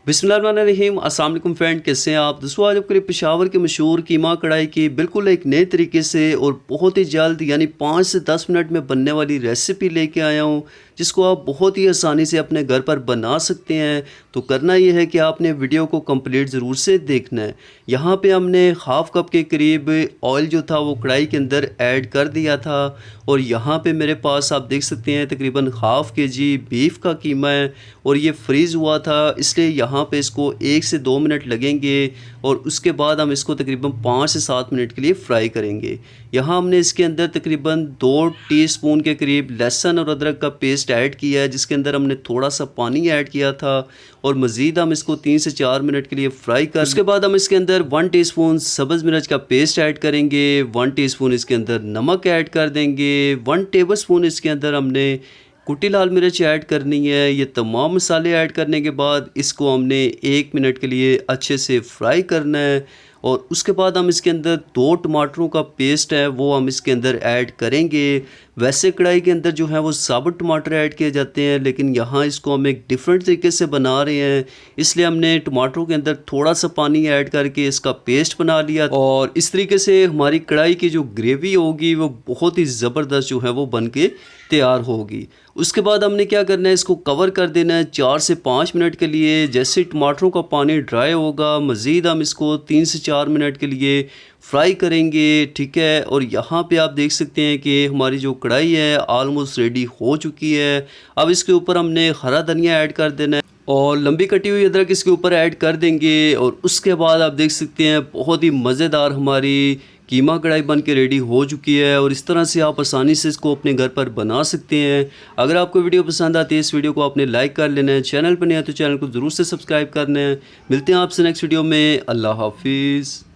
बिस्मिल्लाहिर्रहमानिर्रहीम। अस्सलाम वालेकुम फ्रेंड, कैसे हैं आप दोस्तों। आज आपके लिए पेशावर के मशहूर कीमा कढ़ाई की बिल्कुल एक नए तरीके से और बहुत ही जल्द यानी 5 से 10 मिनट में बनने वाली रेसिपी लेके आया हूँ, जिसको आप बहुत ही आसानी से अपने घर पर बना सकते हैं। तो करना ये है कि आपने वीडियो को कंप्लीट ज़रूर से देखना है। यहाँ पे हमने हाफ़ कप के करीब ऑयल जो था वो कढ़ाई के अंदर ऐड कर दिया था, और यहाँ पे मेरे पास आप देख सकते हैं तकरीबन हाफ़ केजी बीफ का कीमा है, और ये फ्रीज़ हुआ था, इसलिए यहाँ पे इसको 1 से 2 मिनट लगेंगे और उसके बाद हम इसको तकरीबन 5 से 7 मिनट के लिए फ्राई करेंगे। यहाँ हमने इसके अंदर तकरीबन 2 टीस्पून के करीब लहसुन और अदरक का पेस्ट ऐड किया है, जिसके अंदर हमने थोड़ा सा पानी ऐड किया था, और मज़ीद हम इसको 3 से 4 मिनट के लिए फ्राई कर। उसके बाद हम इसके अंदर 1 टीस्पून सब्ज़ मिर्च का पेस्ट ऐड करेंगे, 1 टीस्पून इसके अंदर नमक ऐड कर देंगे, 1 टेबलस्पून इसके अंदर हमने कुटी लाल मिर्च ऐड करनी है। ये तमाम मसाले ऐड करने के बाद इसको हमने 1 मिनट के लिए अच्छे से फ्राई करना है, और उसके बाद हम इसके अंदर 2 टमाटरों का पेस्ट है वो हम इसके अंदर ऐड करेंगे। वैसे कढ़ाई के अंदर जो है वो साबुत टमाटर ऐड किए जाते हैं, लेकिन यहाँ इसको हम एक डिफरेंट तरीके से बना रहे हैं, इसलिए हमने टमाटरों के अंदर थोड़ा सा पानी ऐड करके इसका पेस्ट बना लिया, और इस तरीके से हमारी कढ़ाई की जो ग्रेवी होगी वो बहुत ही ज़बरदस्त जो है वो बन के तैयार होगी। उसके बाद हमने क्या करना है, इसको कवर कर देना है 4 से 5 मिनट के लिए। जैसे टमाटरों का पानी ड्राई होगा, मज़ीद हम इसको 3 से 4 मिनट के लिए फ्राई करेंगे, ठीक है। और यहाँ पे आप देख सकते हैं कि हमारी जो कढ़ाई है ऑलमोस्ट रेडी हो चुकी है। अब इसके ऊपर हमने हरा धनिया ऐड कर देना है और लंबी कटी हुई अदरक इसके ऊपर ऐड कर देंगे, और उसके बाद आप देख सकते हैं बहुत ही मज़ेदार हमारी कीमा कढ़ाई बन के रेडी हो चुकी है। और इस तरह से आप आसानी से इसको अपने घर पर बना सकते हैं। अगर आपको वीडियो पसंद आती है, इस वीडियो को आपने लाइक कर लेना है, चैनल पर नहीं है तो चैनल को ज़रूर से सब्सक्राइब करना है। मिलते हैं आपसे नेक्स्ट वीडियो में। अल्लाह हाफिज़।